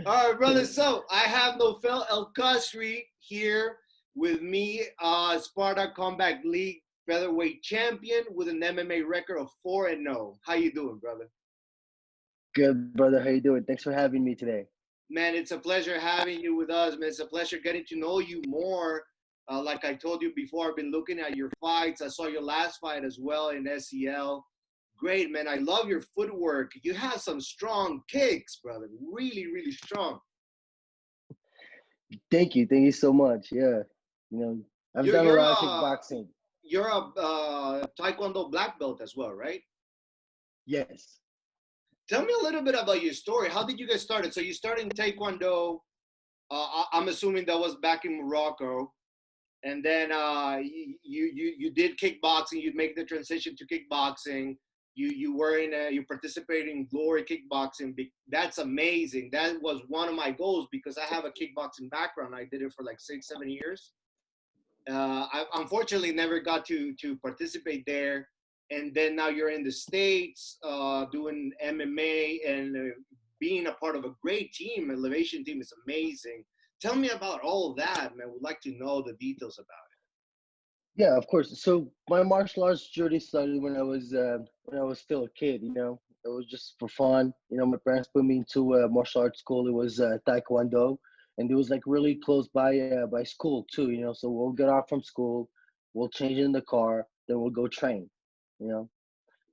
All right, brother. So I have Noufel El Kasri here with me, Sparta Combat League Featherweight Champion with an MMA record of 4-0. How you doing, brother? Good, brother. How you doing? Thanks for having me today. Man, it's a pleasure having you with us, man. It's a pleasure getting to know you more. Like I told you before, I've been looking at your fights. I saw your last fight as well in SEL. Great, man. I love your footwork. You have some strong kicks, brother. Really, really strong. Thank you so much. Yeah, you know, I've You're done a you're lot of a kickboxing. you're a Taekwondo black belt as well, right? Yes. Tell me a little bit about your story. How did you get started? So you started in Taekwondo. I'm assuming that was back in Morocco, and then you did kickboxing. You make the transition to kickboxing. You participated in Glory Kickboxing. That's amazing. That was one of my goals because I have a kickboxing background. I did it for like 6-7 years. I unfortunately never got to participate there. And then now you're in the States doing MMA and being a part of a great team. Elevation team is amazing. Tell me about all of that, man. Would like to know the details about Yeah, of course. So my martial arts journey started when I was still a kid. It was just for fun. My parents put me into a martial arts school. It was Taekwondo, and it was like really close by school too. So we'll get off from school, we'll change in the car, then we'll go train. You know,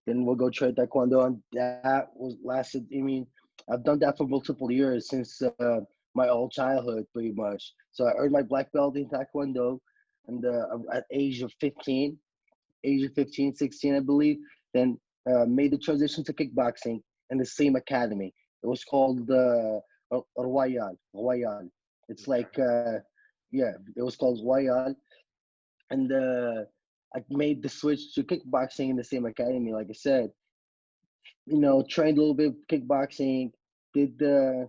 then we'll go train Taekwondo, and that was lasted. I mean, I've done that for multiple years since my whole childhood, pretty much. So I earned my black belt in Taekwondo, and at age of 15, 16, I believe. Then made the transition to kickboxing in the same academy. It was called Royal. It's it. like yeah, it was called Royal, and I made the switch to kickboxing in the same academy. Like I said, trained a little bit of kickboxing, did uh,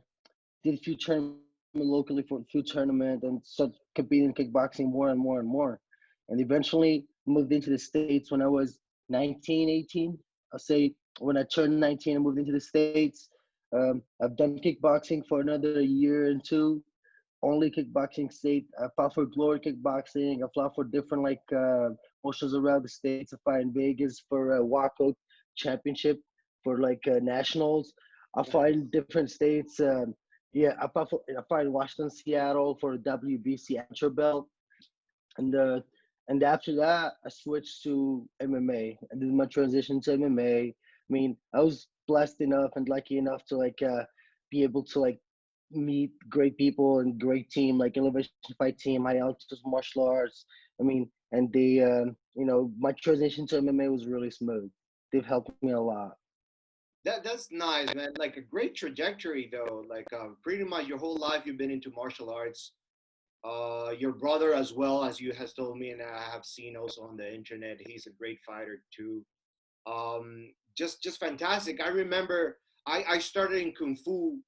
did a few tournaments locally for a few tournaments, and started competing in kickboxing more and more and more. And eventually moved into the States when I was 19, 18. I'll say when I turned 19, I moved into the States. I've done kickboxing for another year and two. Only kickboxing state. I fought for Glory Kickboxing. I fought for different motions around the states. I fought in Vegas for a walkout championship for nationals. I fought in different states. Yeah, I fought in Washington, Seattle for the WBC amateur belt, and after that I switched to MMA. I did my transition to MMA. I mean, I was blessed enough and lucky enough to be able to meet great people and great team like Elevation Fight Team, High Altitude Martial Arts. I mean, and my transition to MMA was really smooth. They've helped me a lot. That's nice, man. Like a great trajectory, though. Like pretty much your whole life you've been into martial arts. Your brother, as well as you has told me, and I have seen also on the internet, he's a great fighter too. Just fantastic. I remember I started in kung fu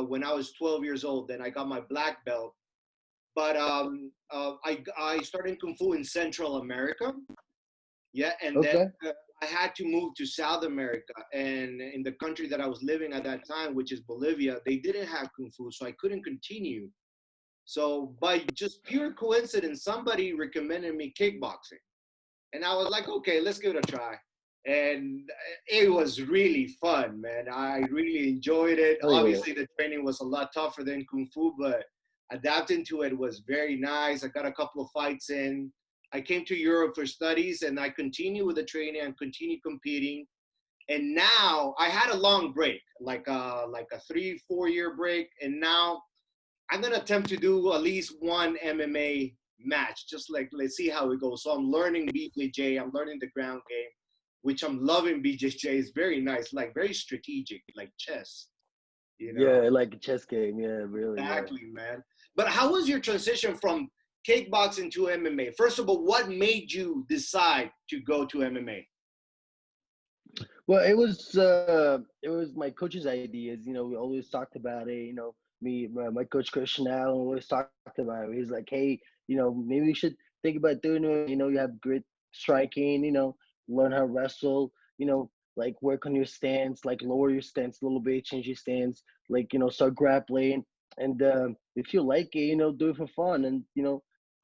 when I was 12 years old. Then I got my black belt. But I started kung fu in Central America. Yeah, and then Okay. I had to move to South America, and in the country that I was living at that time, which is Bolivia, they didn't have kung fu, so I couldn't continue. So by just pure coincidence, somebody recommended me kickboxing, and I was like, okay, let's give it a try. And it was really fun, man. I really enjoyed it. Oh yeah. Obviously, the training was a lot tougher than kung fu, but adapting to it was very nice. I got a couple of fights in. I came to Europe for studies, and I continued with the training and continued competing. And now I had a long break, like a 3-4 year break, and now I'm gonna attempt to do at least one MMA match, just like let's see how it goes. So I'm learning BJJ, I'm learning the ground game, which I'm loving. BJJ is very nice, like very strategic, like chess, you know. Yeah, like a chess game. Yeah, really. Yeah. Exactly, man. But how was your transition from kickboxing to MMA? First of all, what made you decide to go to MMA? Well, it was my coach's ideas. We always talked about it. My coach Christian Allen always talked about it. He's like, hey, maybe you should think about doing it. You have great striking. Learn how to wrestle. Like work on your stance, like lower your stance a little bit, change your stance. Start grappling. and if you like it, do it for fun, and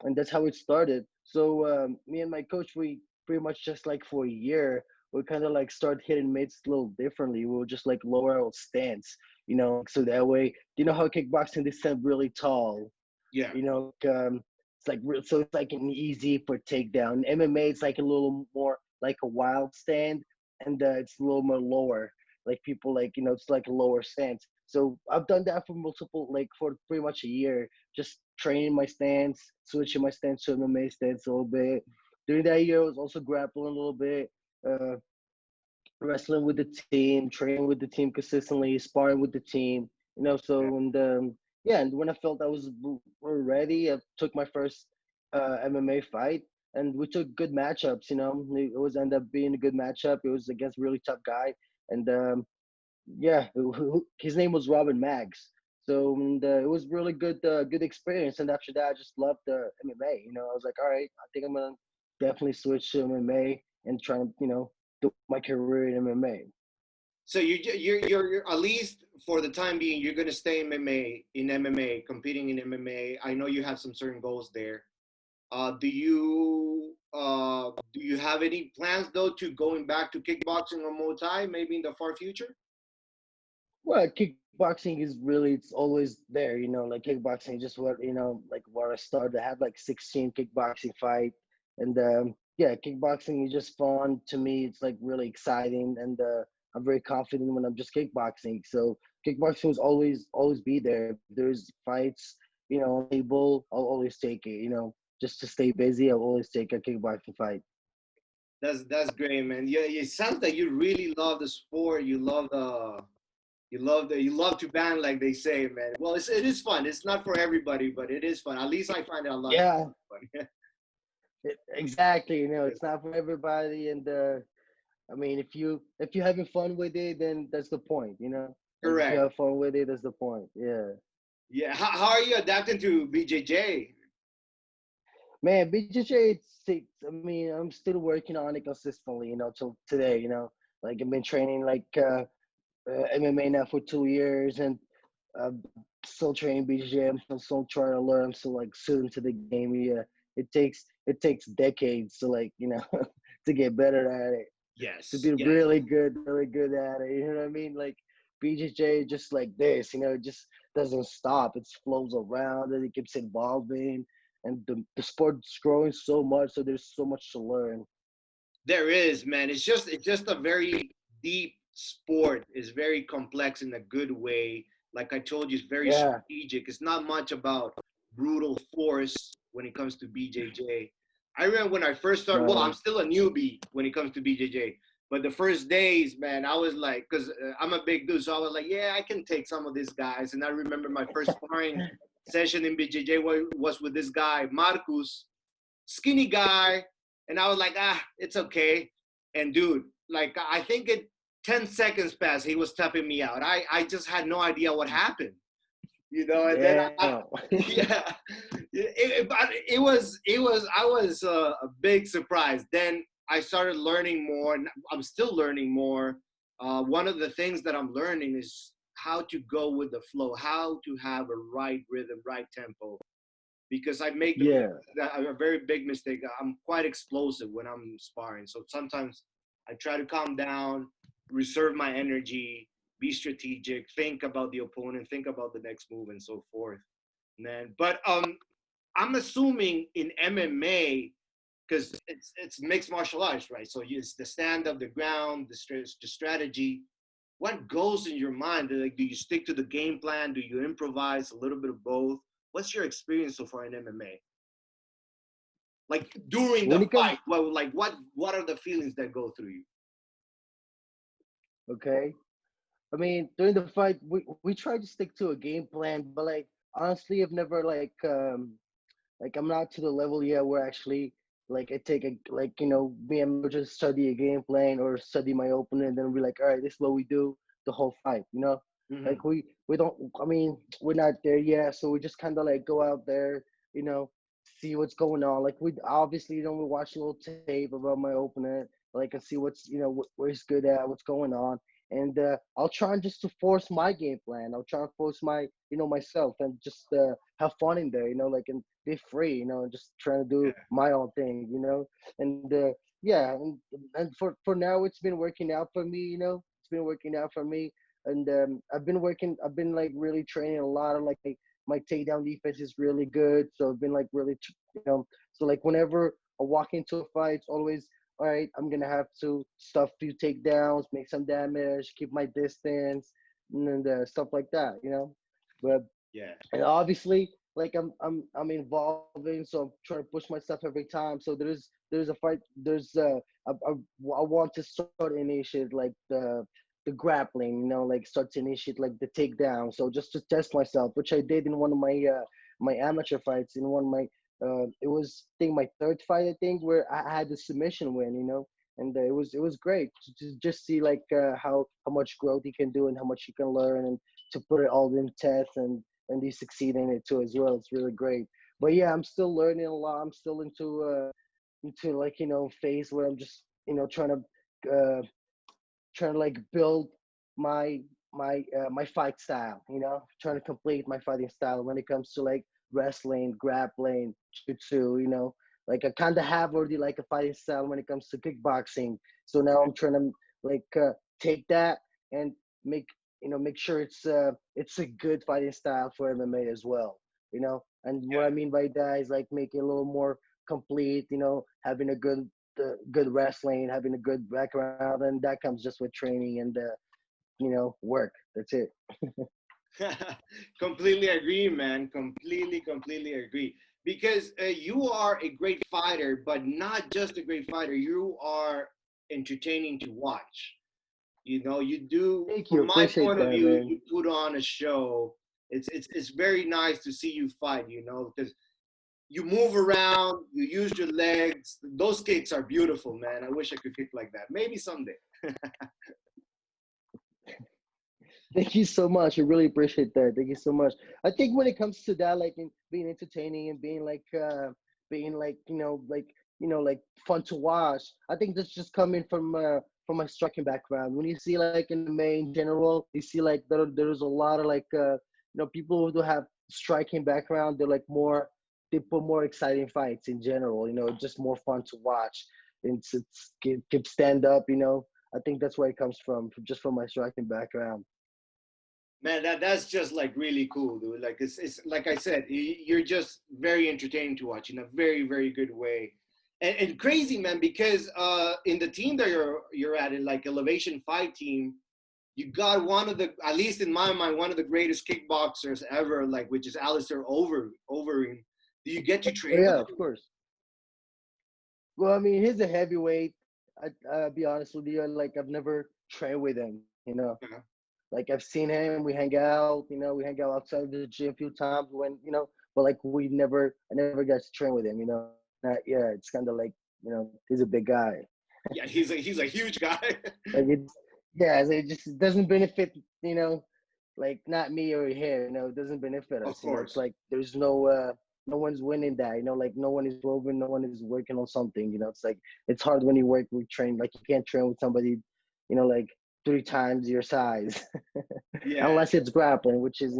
and that's how it started. So me and my coach, we pretty much just like for a year, we kind of like start hitting mitts a little differently. We'll just like lower our stance, so that way, how kickboxing they stand really tall, Yeah. it's like so it's like an easy for takedown. MMA, it's like a little more like a wild stand, and it's a little more lower. Like people like it's like a lower stance. So I've done that for multiple, like for pretty much a year, just training my stance, switching my stance to MMA stance a little bit. During that year, I was also grappling a little bit. Uh, Wrestling with the team, training with the team consistently, sparring with the team. Yeah. And yeah, and when I felt I was ready, I took my first MMA fight, and we took good matchups. It was ended up being a good matchup. It was against a really tough guy, and yeah, his name was Robin Maggs. So and, it was really good experience. And after that, I just loved MMA. I was like, all right, I think I'm gonna definitely switch to MMA and try to do my career in MMA. So you're at least for the time being, you're gonna stay in MMA, competing in MMA. I know you have some certain goals there. Do you have any plans though to going back to kickboxing or Muay Thai maybe in the far future? Well, kickboxing is really it's always there. Like kickboxing, just what like where I started. I had like 16 kickboxing fight, and yeah, kickboxing is just fun to me. It's like really exciting, and I'm very confident when I'm just kickboxing. So kickboxing will always be there. If there's fights, on table, I'll always take it. Just to stay busy, I'll always take a kickboxing fight. That's great, man. Yeah, it sounds like you really love the sport. You love to band like they say, man. Well, it is fun. It's not for everybody, but it is fun. At least I find it a lot Yeah, fun. exactly. It's not for everybody, and I mean, if you're having fun with it, then that's the point. Like if you Correct. have fun with it, that's the point. Yeah, Yeah. How are you adapting to BJJ? man, BJJ. I mean, I'm still working on it consistently. Till today. Like I've been training like MMA now for 2 years, and I'm still training BJJ. I'm still trying to learn. I'm still like student to the game. Yeah, it takes decades to like to get better at it. To Yes. be Yes. really good at it. You know what I mean? Like BJJ, just like this, it just doesn't stop. It flows around and it keeps evolving, and the sport's growing so much. So there's so much to learn. There is, man. It's just a very deep sport. It's very complex in a good way. Like I told you, it's very Yeah, strategic. It's not much about brutal force when it comes to BJJ. I remember when I first started. Well, I'm right. still a newbie when it comes to BJJ. But the first days, man, I was like, because I'm a big dude, so I was like, yeah, I can take some of these guys. And I remember my first sparring session in BJJ was with this guy, Marcus, skinny guy, and I was like, it's okay. And dude, like I think it 10 seconds passed, he was tapping me out. I just had no idea what happened, and then Damn. yeah, but it was I was a big surprise. Then I started learning more, and I'm still learning more. One of the things that I'm learning is how to go with the flow, how to have a right rhythm, right tempo, because I make Yeah. a very big mistake. I'm quite explosive when I'm sparring, so sometimes I try to calm down, reserve my energy, be strategic, think about the opponent, think about the next move, and so forth. Man, but I'm assuming in MMA, because it's mixed martial arts, right? So it's the stand up, the ground, the strategy. What goes in your mind? Like, do you stick to the game plan? Do you improvise? A little bit of both. What's your experience so far in MMA? Like during the When it comes, fight, what are the feelings that go through you? okay. I mean, during the fight, we try to stick to a game plan, but like honestly, I've never like I'm not to the level yet where actually like I take a like me and Mo just study a game plan or study my opponent, and then we're like, all right, this is what we do the whole fight. Hmm. Like we don't. I mean, we're not there yet, so we just kind of like go out there, you know, see what's going on. Like we obviously we watch a little tape about my opponent, like and see what's where he's good at, what's going on, and I'll try and just to force my game plan. I'll try and force my, myself, and just have fun in there, and be free, and just trying to do my own thing, and yeah, and for now it's been working out for me, it's been working out for me, and I've been like really training a lot of like my takedown defense is really good, so I've been like really, so like whenever I walk into a fight, it's always all right, I'm gonna have to stuff few takedowns, make some damage, keep my distance, and stuff like that, But Yeah. and obviously, like I'm evolving, so I'm trying to push myself every time. So there's a fight, I want to start initiate like the grappling, like start to initiate like the takedown. So just to test myself, which I did in one of my amateur fights, in one of my it was I think my third fight, I think, where I had the submission win, and it was great to just see like how much growth you can do and how much you can learn, and to put it all in test, and you succeed in it too as well. It's really great. But yeah, I'm still learning a lot. I'm still into like phase where I'm just trying to like build my my fight style, trying to complete my fighting style when it comes to like wrestling, grappling, jiu-jitsu, like I kind of have already like a fighting style when it comes to kickboxing. So now I'm trying to like take that and make make sure it's a good fighting style for MMA as well, and what I Yeah. mean by that is like make it a little more complete, having a good wrestling, having a good background, and that comes just with training and work. That's it. Completely agree, man. Completely agree. Because you are a great fighter, but not just a great fighter. You are entertaining to watch. You do. Thank you. From my Appreciate point of that, view, man. you put on a show. It's very nice to see you fight. Because you move around, you use your legs. Those kicks are beautiful, man. I wish I could kick like that. Maybe someday. Thank you so much. I really appreciate that. Thank you so much. I think when it comes to that, like in being entertaining and being like like fun to watch. I think that's just coming from my striking background. When you see like in the main general, you see like there's a lot of like people who do have striking background. They're like more they put more exciting fights in general. Just more fun to watch. It's keep stand up. I think that's where it comes from just from my striking background. Man, that's just like really cool, dude. Like it's like I said, you're just very entertaining to watch in a very good way, and crazy, man. Because in the team that you're at, in like Elevation Fight team, you got one of the, at least in my mind, one of the greatest kickboxers ever, like which is Alistair Overeem. Do you get to Oh train with yeah, him? of course. Well, I mean, he's a heavyweight. I'll be honest with you. Like I've never trained with him. Uh-huh. Like I've seen him. We hang out. We hang out outside the gym a few times when but like I never got to train with him. Not, yeah, it's kind of like he's a big guy. Yeah, he's a huge guy. Like it's yeah, it just doesn't benefit. Like not me or him. It doesn't benefit Of us. It's course. like there's no one's winning that. Like no one is roving, no one is working on something. It's like it's hard when you work with train. Like you can't train with somebody, like three times your size, Yeah. unless it's grappling, which is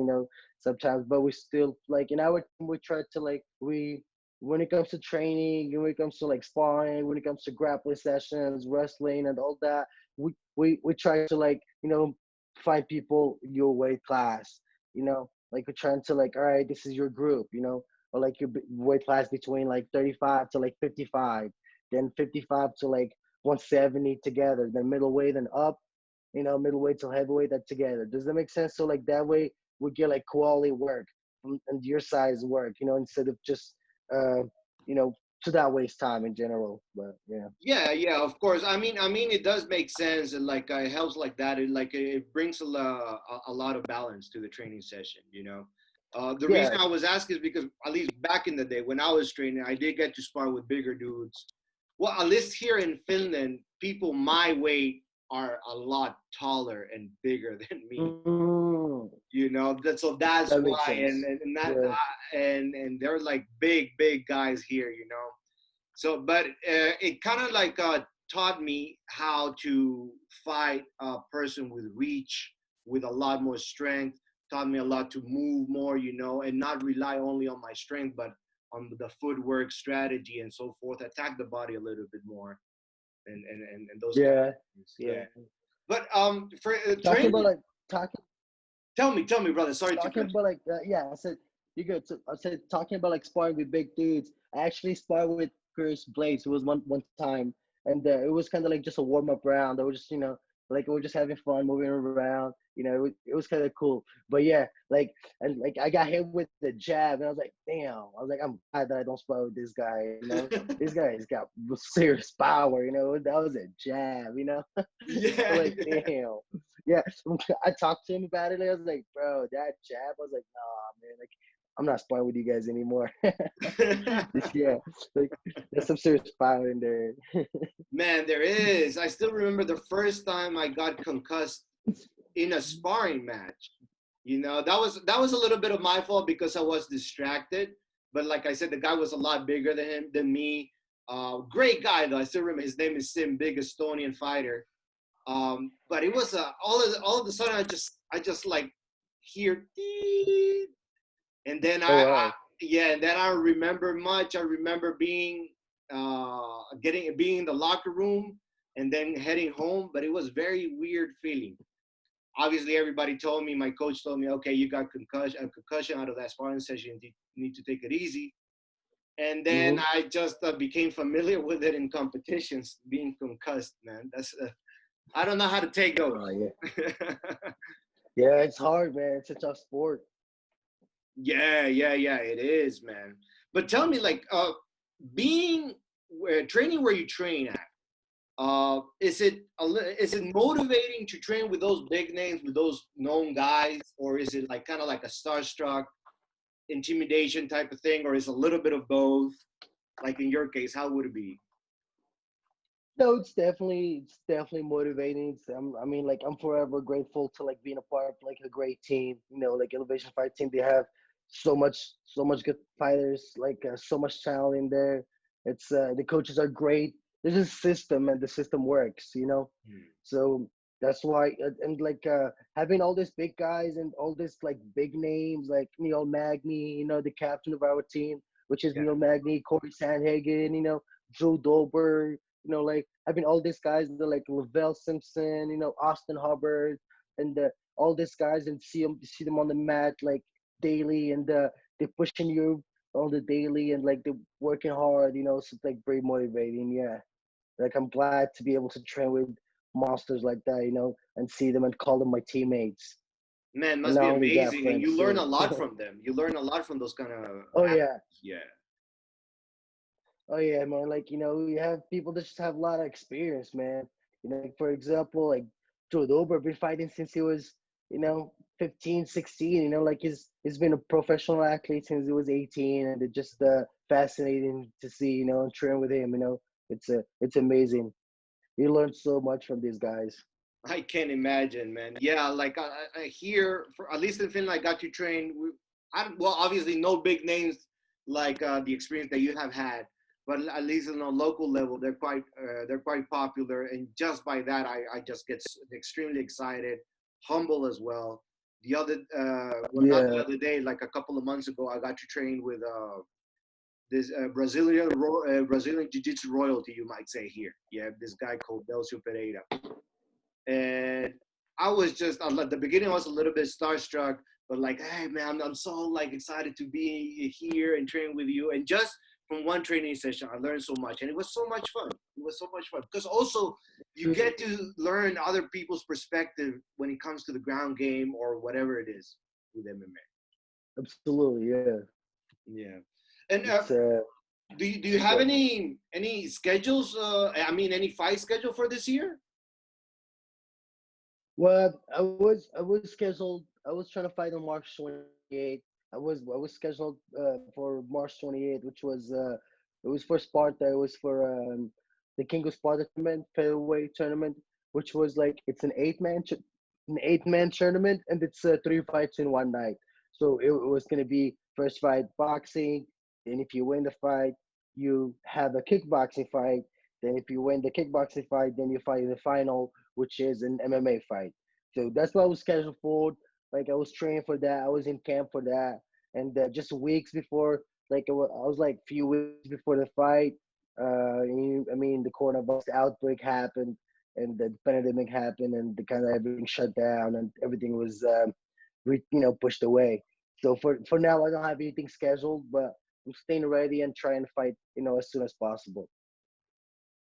sometimes. But we still like in our team we try to like we when it comes to training, when it comes to like sparring, when it comes to grappling sessions, wrestling, and all that, we try to like find people your weight class. Like we're trying to like all right, this is your group. Or like your weight class between like 35 to like 55, then 55 to like 170 together, then middleweight and up, middleweight to heavyweight that together. Does that make sense? So like that way we get like quality work and your size work, instead of just uh, you know, to not waste time in general. But yeah. Yeah, of course. I mean, it does make sense, and like it helps like that. It brings a lot of balance to the training session. The reason Yeah. I was asking is because at least back in the day when I was training, I did get to spar with bigger dudes. Well, at least here in Finland, people my weight are a lot taller and bigger than me. Mm, So that's that makes why, and sense. and that Yeah. and they're like big guys here. So but it kind of like taught me how to fight a person with reach, with a lot more strength. Taught me a lot to move more, and not rely only on my strength, but on the footwork, strategy, and so forth. Attack the body a little bit more, and those kind Yeah, of things. yeah. Yeah. But for Talking about training, like talking tell me, brother. Sorry to talking cut about like yeah, I said you good. So I said talking about like sparring with big dudes. I actually sparred with Chris Blaze. It was one time, and it was kind of like just a warm up round. I was just like we were just having fun moving around. It was kind of cool. But yeah, like I got hit with the jab, and I was like, damn. I was like, I'm glad that I don't spar with this guy. you. This guy's got serious power. That was a jab. So Yeah, like, yeah. damn. Yeah, I talked to him about it. I was like, bro, that jab. I was like, nah, man. Like, I'm not sparring with you guys anymore. Yeah, like there's some serious power in there. Man, there is. I still remember the first time I got concussed in a sparring match. That was a little bit of my fault because I was distracted. But like I said, the guy was a lot bigger than me. Great guy though. I still remember his name is Sim, big Estonian fighter. But it was all of a sudden I just like hear "Dee," and then Oh I wow. yeah, and then I remember much. I remember being in the locker room and then heading home, but it was very weird feeling. Obviously, everybody told me, my coach told me, okay, you got a concussion out of that sparring session. You need to take it easy. And then Mm-hmm. I just became familiar with it in competitions, being concussed, man. I don't know how to take Oh those. yeah. Yeah, it's hard, man. It's a tough sport. Yeah, yeah, yeah, it is, man. But tell me, like, being training where you train at, is it motivating to train with those big names, with those known guys, or is it like kind of like a starstruck intimidation type of thing, or is it a little bit of both? Like in your case, how would it be? No, it's definitely motivating. I mean, like I'm forever grateful to like being a part of like a great team. Like Elevation Fight Team. They have so much good fighters. Like so much talent in there. It's the coaches are great. There's a system and the system works. Hmm. So that's why and like having all these big guys and all this like big names like Neil Magny. The captain of our team, which is Yeah, Neil Magny, Corey Sandhagen. Joe Dober, like having all these guys, like Lavelle Simpson, Austin Hubbard, and all these guys, and see them on the mat like daily, and they're pushing you on the daily, and like they're working hard, so it's like very motivating. Yeah, like I'm glad to be able to train with monsters like that, and see them and call them my teammates, man, and must not be only that, amazing, and friends you learn a too. lot from them. You learn a lot from those kind of Oh yeah. athletes. Yeah. Oh yeah, man. Like you have people that just have a lot of experience, man. Like for example, like Joe Dober been fighting since he was, 15, 16. Like he's been a professional athlete since he was 18, and it's just fascinating to see, and train with him. It's amazing. You learn so much from these guys. I can imagine, man. Yeah, like I hear, for, at least in Finland, I got to train. Well, obviously, no big names like the experience that you have had, but at least on a local level, they're quite popular, and just by that, I just get extremely excited, humble as well. Well, not the Yeah. other day, like a couple of months ago, I got to train with this Brazilian jiu-jitsu royalty, you might say here. Yeah, this guy called Delcio Pereira, and I was just at the beginning I was a little bit starstruck, but like, hey man, I'm so like excited to be here and train with you. And just from one training session, I learned so much, and it was so much fun. It was so much fun because also you Mm, get to learn other people's perspective when it comes to the ground game or whatever it is with MMA. absolutely. Yeah. Yeah, and It's do you have good. any schedules? I mean, any fight schedule for this year? Well, I was scheduled. I was trying to fight on March 28th. I was scheduled for March 28th, which was it was for Sparta. It was for the King of Sparta tournament, Featherweight tournament, which was like it's an 8-man tournament, and it's three fights in one night. So it was gonna be first fight boxing, and if you win the fight, you have a kickboxing fight, Then if you win the kickboxing fight, then you fight in the final, which is an MMA fight. So that's what I was scheduled for. Like I was training for that. I was in camp for that, and just weeks before, like I was like few weeks before the fight. I mean, the coronavirus outbreak happened, and the pandemic happened, and the kind of everything shut down, and everything was, pushed away. So for now, I don't have anything scheduled, but I'm staying ready and trying to fight, as soon as possible.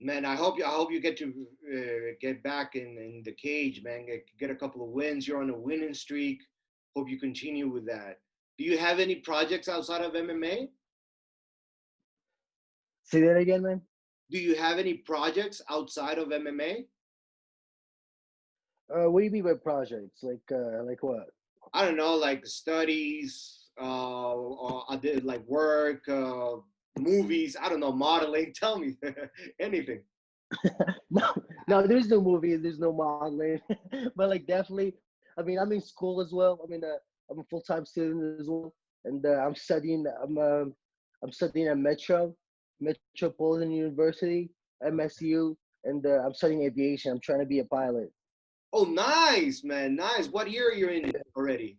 Man, I hope you get to get back in the cage, man. Get a couple of wins. You're on a winning streak. Hope you continue with that. Do you have any projects outside of MMA? Say that again, man. Do you have any projects outside of MMA? What do you mean by projects? Like what? I don't know, like studies, or I did like work, movies. I don't know, modeling. Tell me anything. No, no, there's no movies, there's no modeling, but like definitely. I mean, I'm in school as well. I mean, I'm a full-time student as well, and I'm studying. I'm studying at Metropolitan University, MSU, and I'm studying aviation. I'm trying to be a pilot. Oh, nice, man, nice. What year are you in already?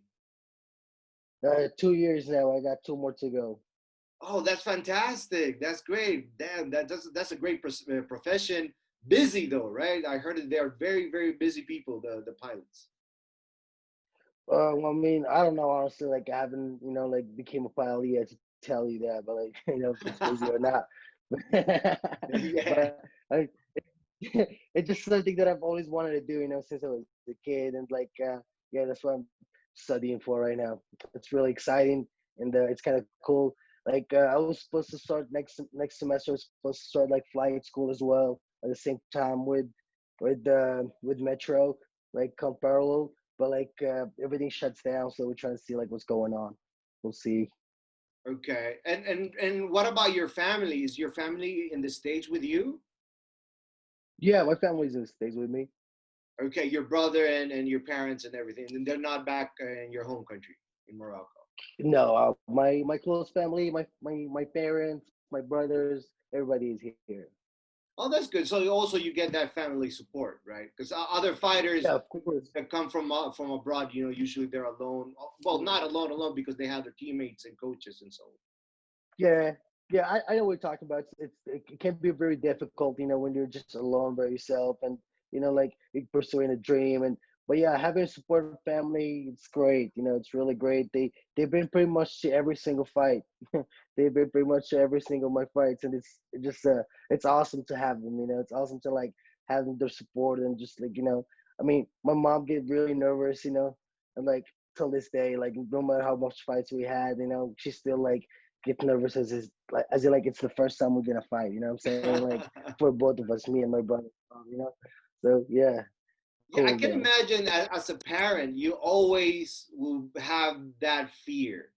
2 years now. I got two more to go. Oh, that's fantastic. That's great. Damn, that's a great profession. Busy though, right? I heard that they are very, very busy people, the pilots. I mean, I don't know honestly. Like, I haven't, like became a pilot yet to tell you that, but like, if it's busy or not. Yeah. But it's just something that I've always wanted to do, since I was a kid, and like, yeah, that's what I'm studying for right now. It's really exciting, and it's kind of cool. Like, I was supposed to start next semester. I was supposed to start like flight school as well at the same time with Metro, like come parallel. But like, everything shuts down, so we're trying to see like what's going on. We'll see. Okay. And what about your family? Is your family in the States with you? Yeah, my family's in the States with me. Okay, your brother and your parents and everything, and they're not back in your home country in Morocco. No, my close family, my parents, my brothers, everybody is here. Oh, that's good. So also you get that family support, right? Because other fighters Yeah, of course. that come from abroad, usually they're alone. Well, not alone because they have their teammates and coaches and so on. Yeah, yeah, I know what you're talking about. It can be very difficult, when you're just alone by yourself, and like you're pursuing a dream. And but yeah, having a supportive family, it's great. It's really great. They've been pretty much to every single fight. They've been pretty much to every single of my fights, and it's awesome to have them. It's awesome to like have their support, and just like, I mean, my mom get really nervous, and like till this day, like no matter how much fights we had, she's still like get nervous as if like it's the first time we're gonna fight. You know what I'm saying? Like for both of us, me and my brother. So yeah, Yeah, I cool can though. imagine as a parent, you always will have that fear.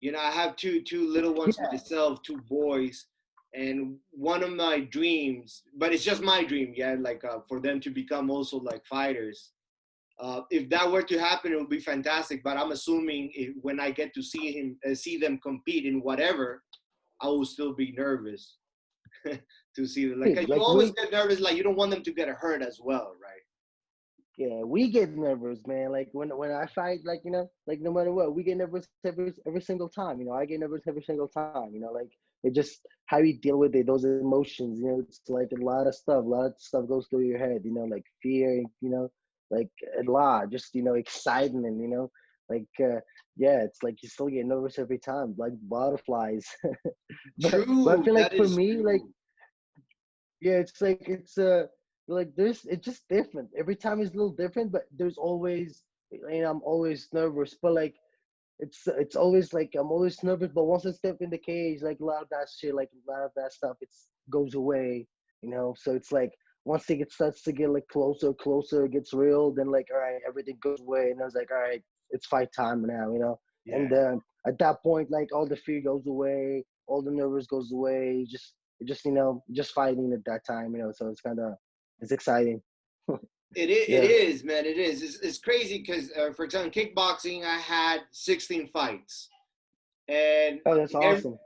I have two little ones Yeah, myself, two boys, and one of my dreams, but it's just my dream, yeah, like for them to become also like fighters. If that were to happen, it would be fantastic. But I'm assuming when I get to see them compete in whatever, I will still be nervous to see them. Like you like always get nervous, like you don't want them to get hurt as well, right? we get nervous, man. Like when I fight, like like no matter what, we get nervous every single time. I get nervous every single time. Like it just how you deal with it, those emotions. It's like a lot of stuff goes through your head. Like fear. Like a lot, just excitement. Like yeah, it's like you still get nervous every time, like butterflies. But I True, feel like that for is me, like true. yeah, it's like like there's it's just different. Every time is a little different, but there's always I'm always nervous. But like it's always like I'm always nervous, but once I step in the cage, like a lot of that shit, like a lot of that stuff, it's goes away. So it's like once it starts to get like closer, it gets real, then like all right, everything goes away, and I was like, all right, it's fight time now. Yeah. And at that point, like all the fear goes away, all the nervous goes away, just just fighting at that time. So it's kind of it's exciting. It Yeah. is, man. It is. It's crazy because, for example, kickboxing, I had 16 fights, and Oh, that's every, awesome.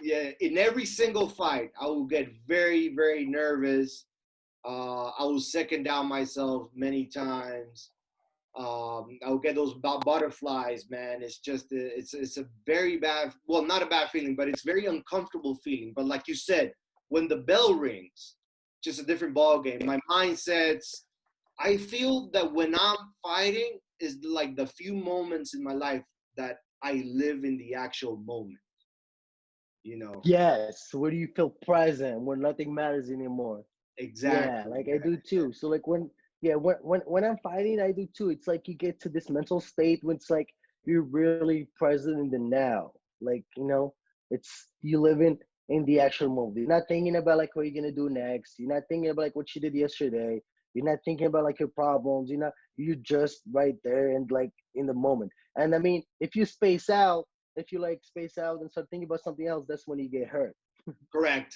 yeah, in every single fight, I will get very, very nervous. I will second down myself many times. I'll get those butterflies, man. It's just it's a very bad, well, not a bad feeling, but it's very uncomfortable feeling. But like you said, when the bell rings, just a different ball game. My mindsets. I feel that when I'm fighting is like the few moments in my life that I live in the actual moment. You know, Yes, where do you feel present, where nothing matters anymore. Yeah, exactly. like I do too. So like yeah, when I'm fighting, I do too. It's like you get to this mental state when it's like you're really present in the now. Like, it's you living in the actual moment. You're not thinking about like what you're gonna do next. You're not thinking about like what you did yesterday. You're not thinking about like your problems. You're just right there and like in the moment. And I mean, if you space out, if you like space out and start thinking about something else, that's when you get hurt. Correct.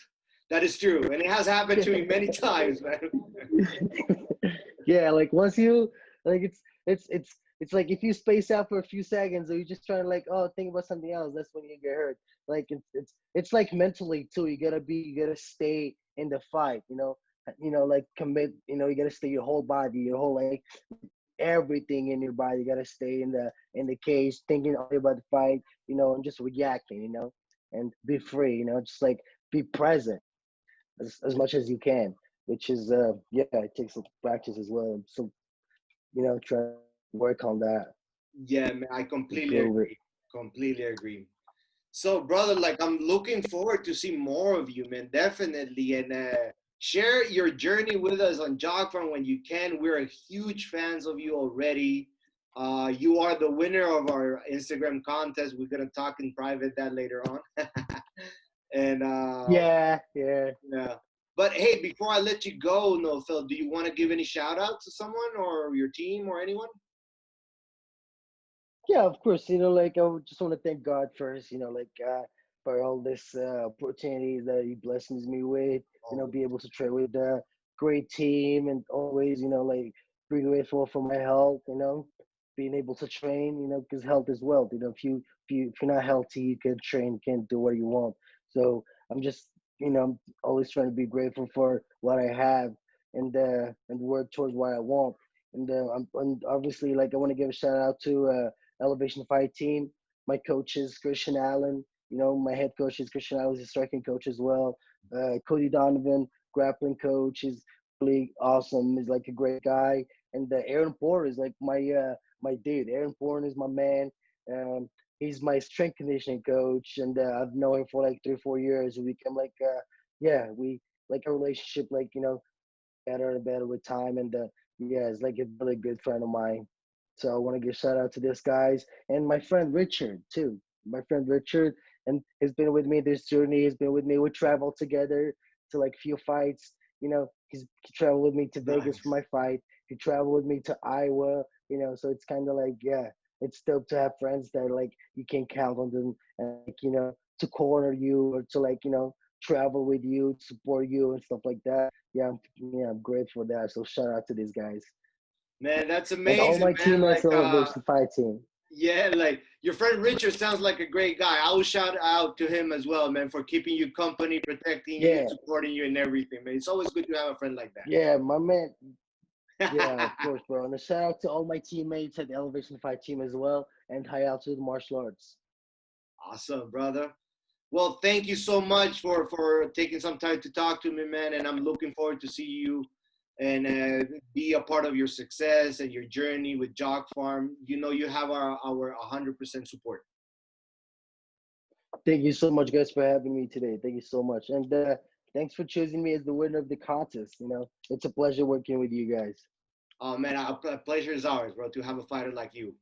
That is true, and it has happened to me many times, man. Yeah, like once you like it's like if you space out for a few seconds or you're just trying to like think about something else, that's when you get hurt. Like it's like mentally too. You gotta stay in the fight. Like commit. You gotta stay your whole body, your whole like everything in your body. You gotta stay in the cage, thinking only about the fight. And just reacting. And be free. Just like be present as much as you can, which is yeah, it takes some practice as well. So try to work on that, Yeah, man, I completely improve it. agree. Completely agree. So, brother, like I'm looking forward to see more of you, man. Definitely, and share your journey with us on JockPharm when you can. We're huge fans of you already. You are the winner of our Instagram contest. We're gonna talk in private that later on. And Yeah, yeah, yeah. But hey, before I let you go, Noufel, do you want to give any shout outs to someone or your team or anyone? yeah. Of course, like I would just want to thank God first. Like for all this opportunities that He blesses me with. Oh, Be able to train with a great team and always, like be grateful for my health. Being able to train. Because health is wealth. If you're not healthy, you can train, can't do what you want. So I'm just, I'm always trying to be grateful for what I have and work towards what I want. And obviously, like I want to give a shout out to Elevation Fight Team. My coach is Christian Allen. My head coach is Christian Allen. He's a striking coach as well. Cody Donovan, grappling coach, is really awesome. He's like a great guy. And Aaron Porter is like my dude. Aaron Porter is my man. Um, he's my strength conditioning coach, and I've known him for like 3 or 4 years. We become like yeah, we like a relationship, like better and better with time. And yeah, it's like a really good friend of mine. So I want to give shout out to this guys and my friend Richard too. My friend Richard, and has been with me this journey. He's been with me. We traveled together to like few fights. He traveled with me to Vegas for nice. my fight. He traveled with me to Iowa. So it's kind of like, yeah, it's dope to have friends that like you can count on them and like, to corner you or to like travel with you, support you and stuff like that. Yeah, I'm grateful for that. So shout out to these guys Man, that's and all amazing, my man. teammates Like, on Elevation Fight Team. yeah, like your friend Richard sounds like a great guy. I will shout out to him as well, man, for keeping you company, protecting you, Yeah, supporting you, and everything, man. It's always good to have a friend like yeah, my man. Yeah, of that. course, bro. And a shout out to all my teammates at the Elevation Fight Team as well, and high altitude martial arts. Awesome, brother. Well, thank you so much for taking some time to talk to me, man. And I'm looking forward to see you and be a part of your success and your journey with JockPharm. You know, you have our 100% support. Thank you so much, guys, for having me today. Thank you so much, and thanks for choosing me as the winner of the contest. It's a pleasure working with you guys. Oh man, a pleasure is ours, bro, to have a fighter like you.